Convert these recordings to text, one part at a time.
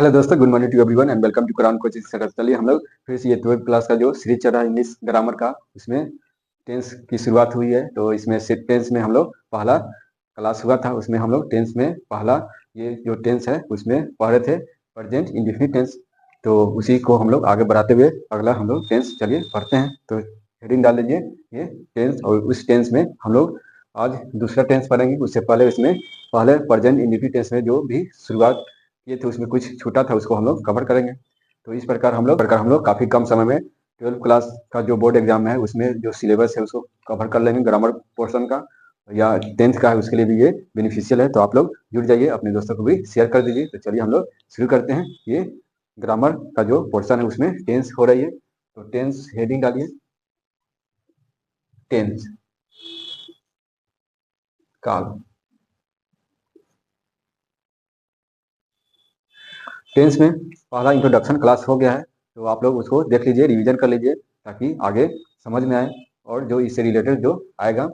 Hello दोस्तों, good morning to everyone and welcome to Quran coaching centre. चलिए हम लोग फिर से ये 12th क्लास का जो सीरीज चल रहा है इंग्लिश ग्रामर का, उसमें टेंस की शुरुआत हुई है। तो इसमें से टेंस में हम लोग पहला क्लास हुआ था, उसमें हम लोग टेंस में पहला ये जो टेंस है उसमें पढ़ रहे थे प्रेजेंट इंडेफिनिट टेंस। तो उसी को हम लोग आगे बढ़ाते हुए अगला हम लोग टेंस चलिए पढ़ते हैं। तो हेडिंग डाल लीजिए ये टेंस, और उस टेंस में हम लोग आज दूसरा टेंस पढ़ेंगे। उससे पहले इसमें पहले प्रेजेंट इंडेफिनिट टेंस में जो भी शुरुआत किए थे उसमें कुछ छूटा था, उसको हम लोग कवर करेंगे। तो इस प्रकार हम लोग काफी कम समय में 12th क्लास का जो बोर्ड एग्जाम है उसमें जो सिलेबस है उसको कवर कर लेंगे। ग्रामर पोर्शन का या 10th का है उसके लिए भी ये बेनिफिशियल है। तो आप लोग जुड़ जाइए, अपने दोस्तों को भी शेयर कर दीजिए। तो चलिए हम लोग शुरू करते हैं। ये ग्रामर का जो पोर्शन है उसमें टेंस हो रही है। तो टेंस हेडिंग डालिए, टेंस काल। टेंस में पहला इंट्रोडक्शन क्लास हो गया है, तो आप लोग उसको देख लीजिए, रिवीजन कर लीजिए ताकि आगे समझ में आए और जो इससे रिलेटेड जो आएगा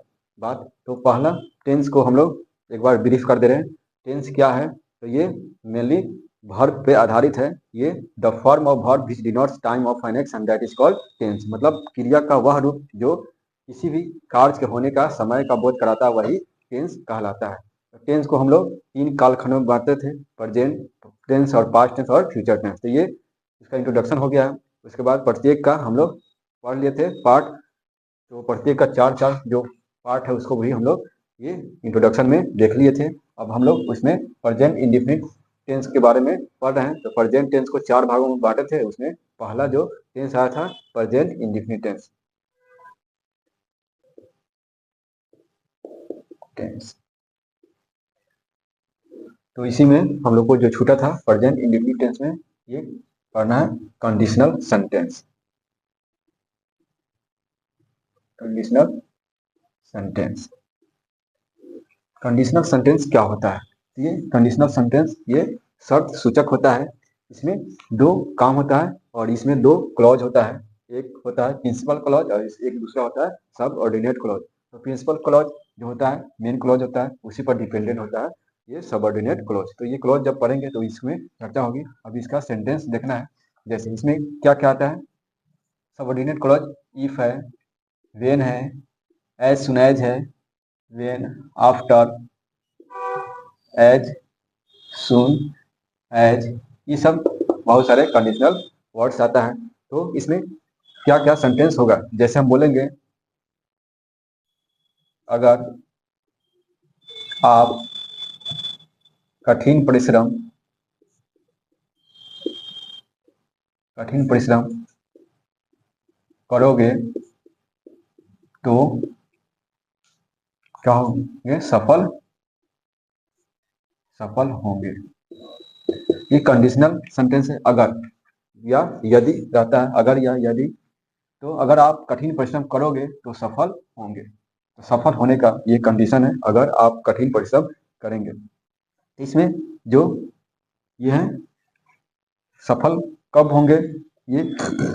बात। तो पहला टेंस को हम लोग एक बार ब्रीफ कर दे रहे हैं। टेंस क्या है? तो ये मेनली वर्ब पे आधारित है। ये the form of verb which denotes time of an action that is called tense. मतलब क्रिया का वह रूप जो किसी भी कार्य के होने का समय का बोध कराता है, वही टेंस कहलाता है। टेंस को हम लोग 3 कालखंडों में बांटते थे, प्रेजेंट टेंस और पास्ट टेंस और फ्यूचर टेंस। तो ये इसका इंट्रोडक्शन हो गया है। उसके बाद प्रत्येक का हम लोग पढ़ लिए थे पार्ट। तो प्रत्येक का चार चार जो पार्ट है उसको भी हम लोग ये इंट्रोडक्शन में देख लिए थे। अब हम लोग उसमें प्रेजेंट इंडेफिनिट टेंस के बारे में पढ़ रहे हैं। तो प्रेजेंट टेंस को 4 भागों में बांटे थे। उसमें पहला जो टेंस आया था प्रेजेंट इंडेफिनिट टेंस। तो इसी में हम लोग को जो छूटा था प्रेजेंट इंडेफिनिट टेंस में ये पढ़ना है conditional sentence. Conditional sentence, conditional sentence क्या होता है? ये कंडीशनल सेंटेंस ये शर्त सूचक होता है। इसमें 2 काम होता है और इसमें 2 क्लॉज होता है। एक होता है प्रिंसिपल क्लॉज और एक दूसरा होता है सब ऑर्डिनेट क्लॉज। तो प्रिंसिपल क्लॉज जो होता है मेन क्लॉज होता है, उसी पर डिपेंडेंट होता है ये सबऑर्डिनेट क्लॉज। तो ये क्लॉज जब पढ़ेंगे तो इसमें चर्चा होगी। अब इसका सेंटेंस देखना है। जैसे इसमें क्या क्या आता है? सबऑर्डिनेट क्लॉज इफ है, वेन है, एज सुन एज है, when after, as soon as, ये सब बहुत सारे कंडीशनल वर्ड्स आता है। तो इसमें क्या क्या सेंटेंस होगा? जैसे हम बोलेंगे अगर आप कठिन परिश्रम करोगे तो क्या होंगे? सफल होंगे। ये कंडीशनल सेंटेंस है। अगर या यदि रहता है, अगर या यदि। तो अगर आप कठिन परिश्रम करोगे तो सफल होंगे। तो सफल होने का ये कंडीशन है, अगर आप कठिन परिश्रम करेंगे। इसमें जो ये है सफल कब होंगे, ये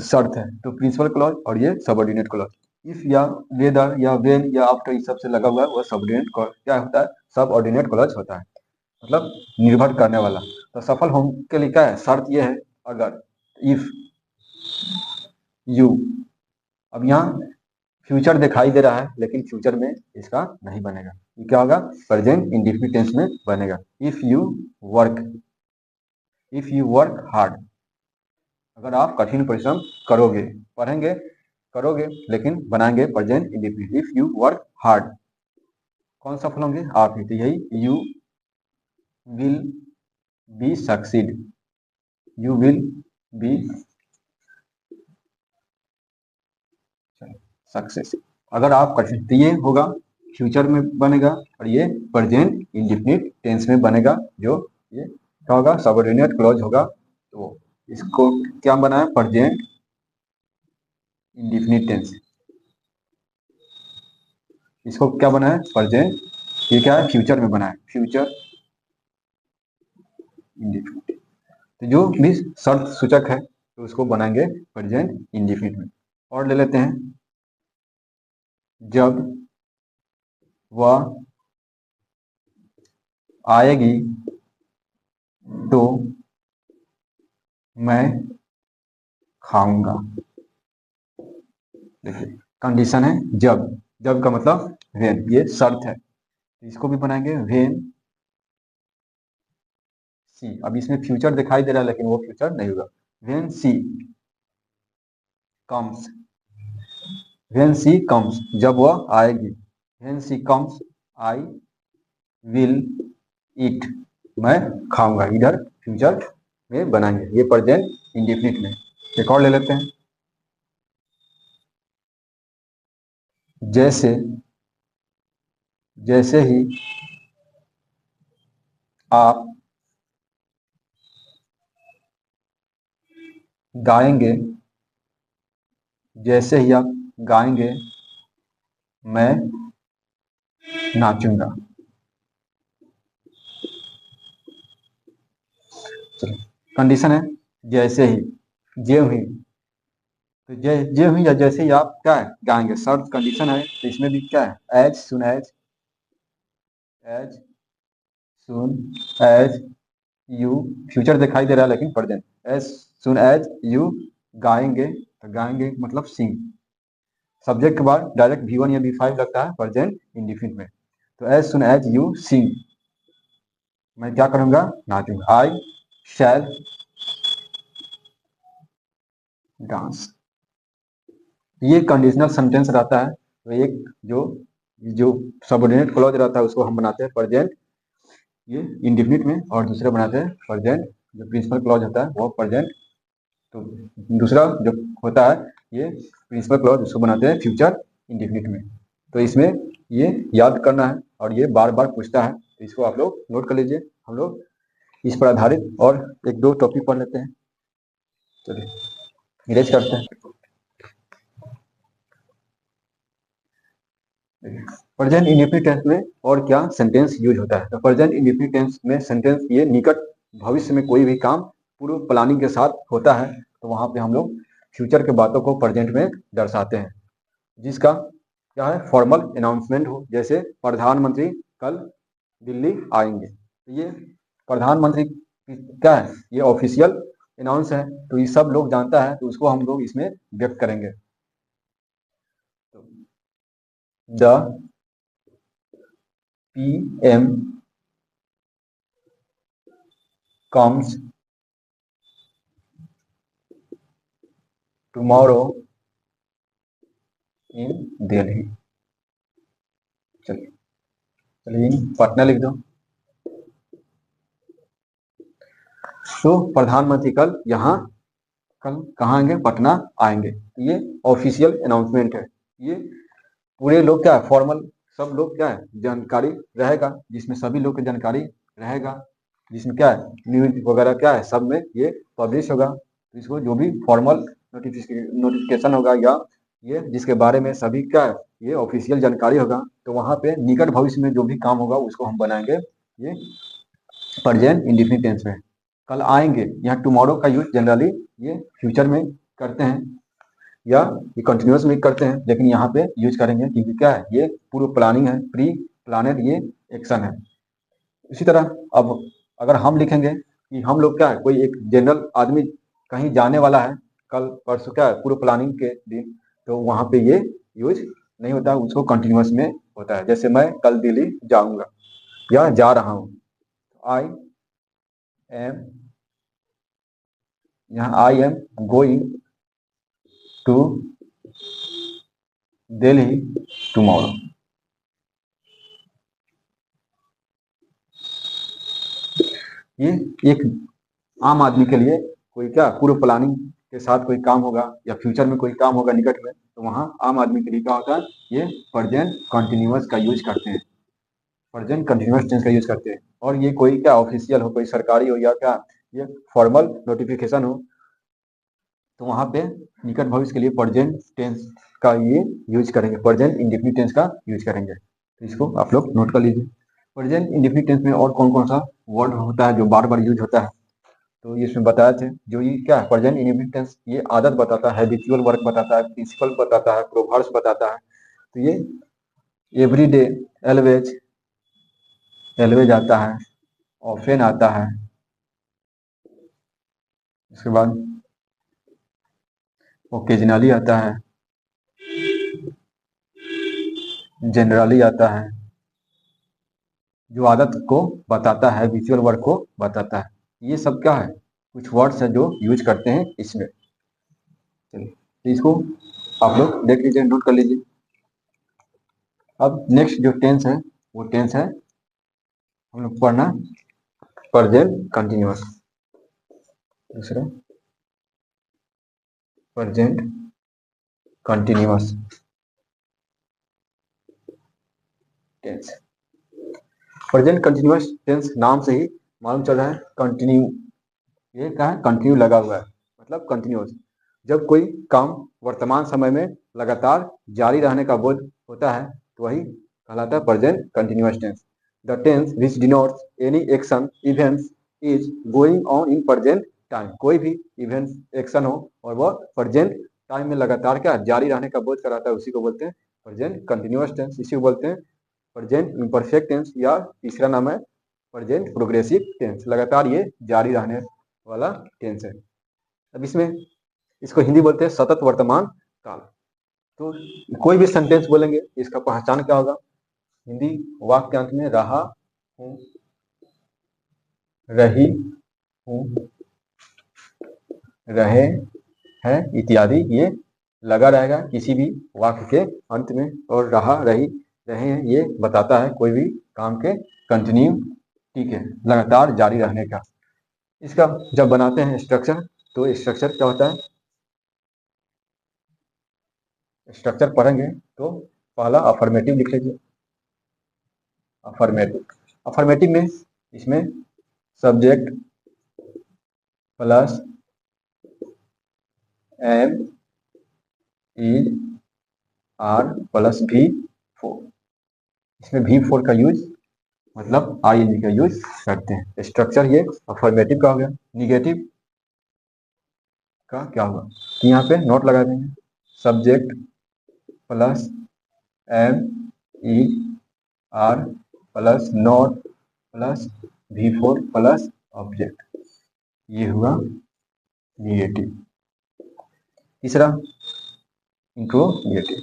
शर्त है। तो प्रिंसिपल क्लॉज और ये सबऑर्डिनेट क्लॉज। इफ या वेदर या वेन या आफ्टर इस सब से लगा हुआ है वह सबऑर्डिनेट क्या होता है? सबऑर्डिनेट क्लॉज होता है, मतलब निर्भर करने वाला। तो सफल होने के लिए क्या है? शर्त ये है अगर, इफ, यू। अब यहाँ फ्यूचर दिखाई दे रहा है लेकिन फ्यूचर में इसका नहीं बनेगा। ये क्या होगा? प्रेजेंट इंडेफिनिट टेंस में बनेगा। If you work, if you work hard, अगर आप कठिन परिश्रम करोगे, पढ़ेंगे करोगे लेकिन बनाएंगे present indefinite. If you work hard, कौन सफल होंगे? आप ही। तो यही you will be succeed, you will be success. अगर आप कठिन, तो ये होगा फ्यूचर में बनेगा और ये प्रेजेंट इंडेफिनिट टेंस में बनेगा। जो ये क्या होगा? सबऑर्डिनेट क्लॉज होगा। तो इसको क्या बना है? Present indefinite tense. इसको क्या बना है? प्रेजेंट। ये क्या है? फ्यूचर में बना है, फ्यूचर इंडेफिनिट। तो जो भी शर्त सूचक है तो उसको बनाएंगे प्रेजेंट इंडेफिनिट में। और ले लेते हैं जब वह आएगी तो मैं खाऊंगा। देखिए कंडीशन है जब, जब का मतलब व्हेन, ये शर्त है। इसको भी बनाएंगे व्हेन सी। अब इसमें फ्यूचर दिखाई दे रहा है लेकिन वो फ्यूचर नहीं होगा। When she comes, when she comes, जब वह आएगी। When she comes I will eat, मैं खाऊंगा। इधर फ्यूचर में बनाएंगे, ये प्रेजेंट इंडेफिनिट में। एक और ले लेते हैं। जैसे, जैसे ही आप गाएंगे, जैसे ही आप गाएंगे मैं नाचूंगा। चलो कंडीशन है जैसे ही, जे हुई, तो जे हुई या जैसे ही आप क्या है गाएंगे, शर्त कंडीशन है। तो इसमें भी क्या है, as soon as, as soon as you, future दिखाई दे रहा है लेकिन present. As soon as you गाएंगे, तो गाएंगे मतलब सिंग। सब्जेक्ट के बाद डायरेक्ट V1 या V5 लगता है प्रेजेंट इंडिफिनिट में। तो as soon as you sing, मैं क्या करूंगा, नाचूंगा। I shall dance. ये कंडीशनल सेंटेंस रहता है। तो एक जो जो सबऑर्डिनेट क्लॉज रहता है उसको हम बनाते हैं प्रेजेंट ये इंडिफिनिट में, और दूसरे बनाते हैं प्रेजेंट जो प्रिंसिपल क्लॉज होता है वो प्रेजेंट। तो दूसरा जो होता है ये प्रिंसिपल क्लॉज, उसको बनाते हैं फ्यूचर इंडिफिनिट में। तो इसमें ये याद करना है और ये बार बार पूछता है, तो इसको आप लोग नोट कर लीजिए। हम लोग इस पर आधारित और एक दो टॉपिक पढ़ लेते हैं। चलिए इरेज करते हैं। प्रेजेंट इंडेफिनिट टेंस में और क्या सेंटेंस यूज होता है। तो प्रेजेंट इंडेफिनिट टेंस में सेंटेंस ये निकट भविष्य में कोई भी काम पूर्व प्लानिंग के साथ होता है, तो वहां पे हम लोग फ्यूचर के बातों को प्रेजेंट में दर्शाते हैं। जिसका क्या है फॉर्मल अनाउंसमेंट हो, जैसे प्रधानमंत्री कल दिल्ली आएंगे। तो ये प्रधानमंत्री क्या है, ये ऑफिशियल अनाउंस है, तो ये सब लोग जानता है, तो उसको हम लोग इसमें व्यक्त करेंगे। The PM comes tomorrow in Delhi। चलिए चलिए पटना लिख दो। तो प्रधानमंत्री कल यहाँ, कल कहाँ आएंगे, पटना आएंगे। ये ऑफिशियल अनाउंसमेंट है। ये पूरे लोग क्या है फॉर्मल, सब लोग क्या है जानकारी रहेगा, जिसमें सभी लोग की जानकारी रहेगा, जिसमें क्या है न्यूज वगैरह क्या है सब में ये पब्लिश होगा। तो इसको जो भी फॉर्मल नोटिफिकेशन होगा या ये जिसके बारे में सभी क्या है ये ऑफिशियल जानकारी होगा, तो वहां पे निकट भविष्य में जो भी काम होगा उसको हम बनाएंगे ये प्रेजेंट इंडेफिनिट टेंस में। कल आएंगे, यहाँ टुमारो का यूज जनरली ये फ्यूचर में करते हैं या ये कंटिन्यूस में करते हैं, लेकिन यहाँ पे यूज करेंगे क्योंकि क्या है ये पूर्व प्लानिंग है, प्री प्लानेड ये एक्शन है। इसी तरह अब अगर हम लिखेंगे कि हम लोग क्या है कोई एक जनरल आदमी कहीं जाने वाला है कल परसों क्या है पूर्व प्लानिंग के दिन, तो वहां पे ये यूज नहीं होता, उसको कंटिन्यूस में होता है। जैसे मैं कल दिल्ली जाऊंगा या जा रहा हूँ, आई एम, यहाँ I am going to Delhi tomorrow. ये एक आम आदमी के लिए कोई क्या पूर्व प्लानिंग के साथ कोई काम होगा या फ्यूचर में कोई काम होगा निकट में, तो वहाँ आम आदमी के लिए क्या होता है ये प्रेजेंट कंटिन्यूअस का यूज करते हैं, प्रेजेंट कंटिन्यूअस टेंस का यूज करते हैं। और ये कोई क्या ऑफिशियल हो, कोई सरकारी हो या क्या ये फॉर्मल नोटिफिकेशन हो, तो वहाँ पे निकट भविष्य के लिए प्रेजेंट टेंस का ये यूज करेंगे, प्रेजेंट इंडेफिनिट टेंस का यूज करेंगे। तो इसको आप लोग नोट कर लीजिए। प्रेजेंट इंडेफिनिट टेंस में और कौन कौन सा वर्ड होता है जो बार बार यूज होता है, तो ये इसमें बताया थे। जो ये क्या है प्रेजेंट इंडेफिनिट टेंस ये आदत बताता है, हैबिचुअल वर्क बताता है, प्रिंसिपल बताता है, प्रोवर्ब्स बताता है। तो ये एवरीडे, एलवेज, एलवेज आता है, ऑफेन आता है, उसके बाद ओकेजनली आता है, जनरली आता है, जो आदत को बताता है, विजुअल वर्ड को बताता है। ये सब क्या है, कुछ वर्ड्स है जो यूज करते हैं इसमें। चलिए तो इसको आप लोग देख लीजिए, नोट कर लीजिए। अब नेक्स्ट जो टेंस है वो टेंस है हम लोग पढ़ना प्रेजेंट कंटिन्यूअस। दूसरा present continuous tense. Present continuous tense नाम से ही मालूम चल रहा है कंटिन्यू, ये क्या है, कंटिन्यू लगा हुआ है, मतलब कंटिन्यूअस। जब कोई काम वर्तमान समय में लगातार जारी रहने का बोध होता है तो वही कहलाता है present continuous tense. The tense which denotes any action events is going on in present time. कोई भी इवेंट एक्शन हो और वह प्रेजेंट टाइम में लगातार क्या जारी रहने का बोध कराता है, उसी को बोलते हैं प्रेजेंट कंटिन्यूअस टेंस। इसी को बोलते हैं प्रेजेंट इम्परफेक्ट टेंस, या तीसरा नाम है प्रेजेंट प्रोग्रेसिव टेंस। लगातार ये जारी रहने वाला टेंस है। अब इसमें इसको हिंदी बोलते हैं सतत वर्तमान काल। तो कोई भी सेंटेंस बोलेंगे इसका पहचान क्या होगा, हिंदी वाक्य के अंत में रहा हूं, रही हूं, रहे हैं इत्यादि ये लगा रहेगा किसी भी वाक्य के अंत में। और रहा रही रहे हैं ये बताता है कोई भी काम के कंटिन्यू, ठीक है, लगातार जारी रहने का। इसका जब बनाते हैं स्ट्रक्चर, तो स्ट्रक्चर क्या होता है, स्ट्रक्चर पढ़ेंगे तो पहला अफर्मेटिव लिख लीजिए। अफर्मेटिव, अफर्मेटिव में इसमें subject plus am is are plus V4। इसमें V4 का यूज मतलब ING का यूज करते हैं। स्ट्रक्चर ये अफर्मेटिव का हो गया। निगेटिव का क्या होगा, तो यहाँ पे नोट लगा देंगे, subject plus am is are plus not plus V4 plus object, ये हुआ निगेटिव। तीसरा इंट्रोगेटिव।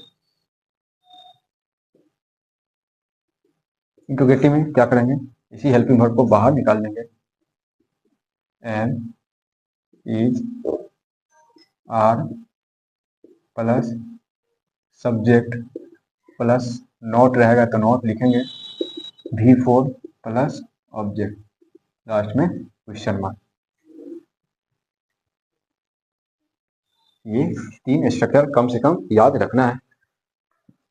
इंट्रोगेटिव में क्या करेंगे, इसी हेल्पिंग वर्ब को बाहर निकाल देंगे। Am is are plus subject plus not रहेगा तो नोट लिखेंगे, V4 प्लस ऑब्जेक्ट, लास्ट में क्वेश्चन मार्क। ये तीन स्ट्रक्चर कम से कम याद रखना है।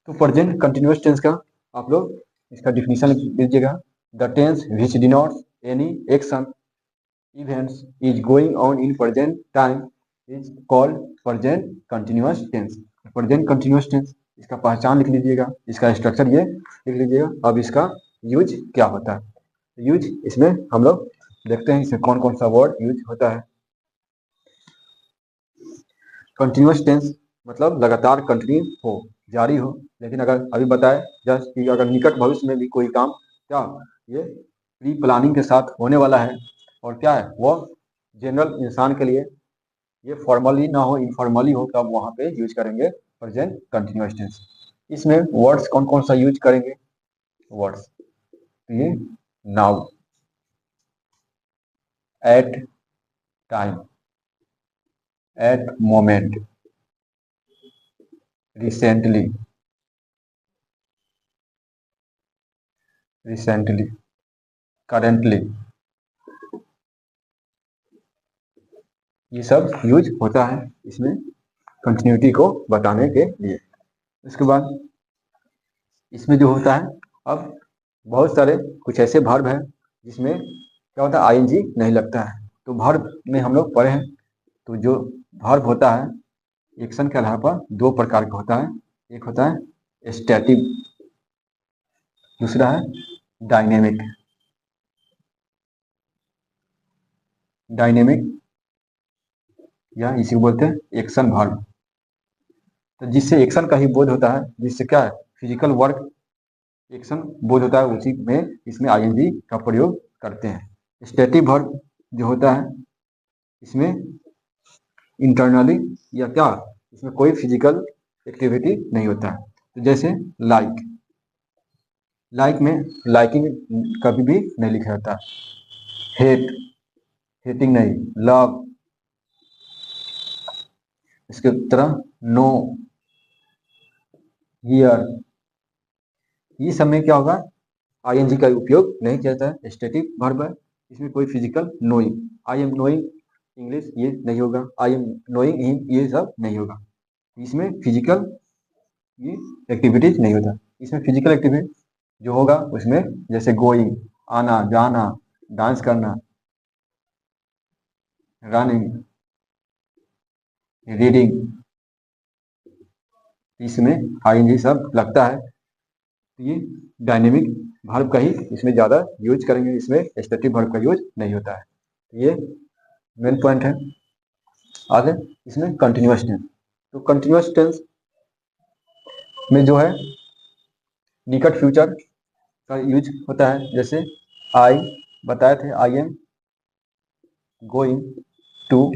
तो प्रेजेंट कंटिन्यूअस टेंस का आप लोग इसका डिफिनीशन लिख लीजिएगा। The tense which denotes any action events is going on in present time is called present continuous tense. Present continuous tense, इसका पहचान लिख लीजिएगा, इसका स्ट्रक्चर ये लिख लीजिएगा। अब इसका यूज क्या होता है, यूज इसमें हम लोग देखते हैं इसमें कौन कौन सा वर्ड यूज होता है। कंटिन्यूअस टेंस मतलब लगातार कंटिन्यू हो, जारी हो। लेकिन अगर अभी बताए जस्ट कि अगर निकट भविष्य में भी कोई काम क्या ये प्री प्लानिंग के साथ होने वाला है और क्या है वो जनरल इंसान के लिए ये फॉर्मली ना हो, इनफॉर्मली हो, तब वहां पे यूज करेंगे प्रेजेंट कंटिन्यूअस टेंस। इसमें वर्ड्स कौन कौन सा यूज करेंगे, वर्ड्स ये now, at time, at moment, recently, recently, currently, ये सब यूज होता है इसमें कंटिन्यूटी को बताने के लिए। इसके बाद इसमें जो होता है, अब बहुत सारे कुछ ऐसे वर्ब है जिसमें क्या होता है ING नहीं लगता है। तो वर्ब में हम लोग पढ़े हैं, तो जो वर्ब होता है एक्शन के आधार पर दो प्रकार का होता है। एक होता है स्टैटिक, दूसरा है डायनेमिक। डायनेमिक या इसी को बोलते हैं एक्शन वर्ब, तो जिससे एक्शन का ही बोध होता है, जिससे क्या है फिजिकल वर्क एक्शन बोध होता है, उसी में इसमें ING का प्रयोग करते हैं। स्टैटिक वर्ब जो होता है इसमें इंटरनली या क्या, इसमें कोई फिजिकल एक्टिविटी नहीं होता है। तो जैसे लाइक, लाइक में लाइकिंग कभी भी नहीं लिखा जाता। हेट, हेटिंग नहीं। लव, इसके तरह नो, हियर, ये सब में क्या होगा, आईएनजी का उपयोग नहीं किया जाता है। स्टैटिक वर्ब है, इसमें कोई physical knowing, I am knowing English, ये नहीं होगा। आई एम नोइंग हिम, ये सब नहीं होगा। इसमें फिजिकल ये एक्टिविटीज नहीं होता। इसमें फिजिकल एक्टिविटी जो होगा उसमें जैसे गोइंग, आना जाना, डांस करना, रनिंग, रीडिंग, इसमें आईएनजी सब लगता है। ये डायनेमिक वर्ब का ही इसमें ज़्यादा यूज करेंगे, इसमें स्टैटिक वर्ब का यूज नहीं होता है। ये मेन पॉइंट है। आगे इसमें कंटिन्यूअस टेंस, तो कंटिन्यूअस टेंस में जो है निकट फ्यूचर का यूज होता है। जैसे आई बताए थे, I am going to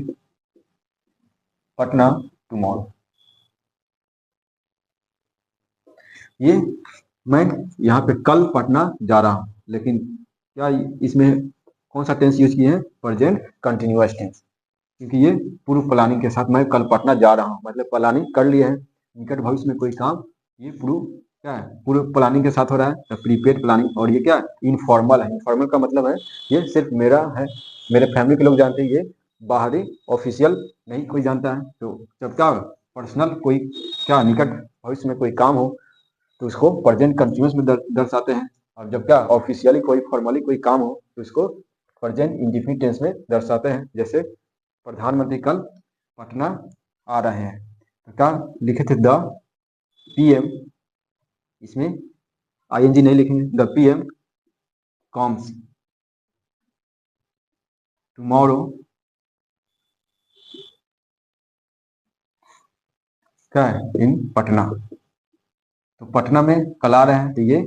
Patna tomorrow. ये मैं यहाँ पे कल पटना जा रहा हूँ, लेकिन क्या इसमें कौन सा टेंस यूज किए हैं, प्रेजेंट कंटिन्यूअस टेंस, क्योंकि ये पूर्व प्लानिंग के साथ मैं कल पटना जा रहा हूँ, मतलब प्लानिंग कर लिए है। निकट भविष्य में कोई काम, ये पूर्व क्या है, पूर्व प्लानिंग के साथ हो रहा है, प्रीपेड प्लानिंग। और ये क्या इनफॉर्मल है। इनफॉर्मल का मतलब है ये सिर्फ मेरा है, मेरे फैमिली के लोग जानते हैं, ये बाहरी ऑफिशियल नहीं कोई जानता है। तो जब क्या पर्सनल कोई क्या निकट भविष्य में कोई काम हो तो उसको प्रेजेंट कंटिन्यूअस में दर्शाते हैं। और जब क्या ऑफिशियली कोई फॉर्मली कोई काम हो तो इसको प्रेजेंट इंडिफिनिट टेंस में दर्शाते हैं। जैसे प्रधानमंत्री कल पटना आ रहे हैं, तो क्या लिखे थे, द पीएम, इसमें आईएनजी नहीं लिखेंगे, द पीएम कम्स टुमारो क्या है, इन पटना। तो पटना में कल आ रहे हैं, तो ये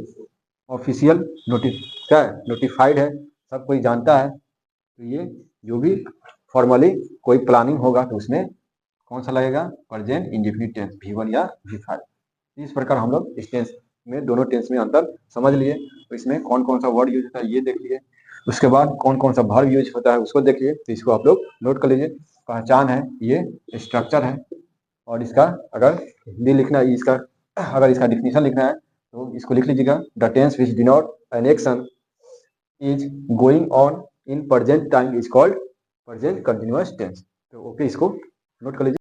ऑफिशियल क्या है, नोटिफाइड है, सब कोई जानता है। तो ये जो भी फॉर्मली कोई प्लानिंग होगा तो उसमें कौन सा लगेगा, प्रेजेंट इंडिफिनिट टेंस, V1 या V5। इस प्रकार हम लोग इस टेंस में, दोनों टेंस में अंतर समझ लिए। तो इसमें कौन कौन सा वर्ड यूज होता है ये देख लिए, उसके बाद कौन कौन सा वर्ब यूज होता है उसको देख लिए। तो इसको आप लोग नोट कर लीजिए। पहचान है, ये स्ट्रक्चर है, और इसका अगर हिंदी लिखना है, इसका अगर इसका डिफिनीशन लिखना है तो इसको लिख लीजिएगा, the tense which denote an action is going on in present time is called present continuous tense. तो ओके, इसको नोट कर लीजिए।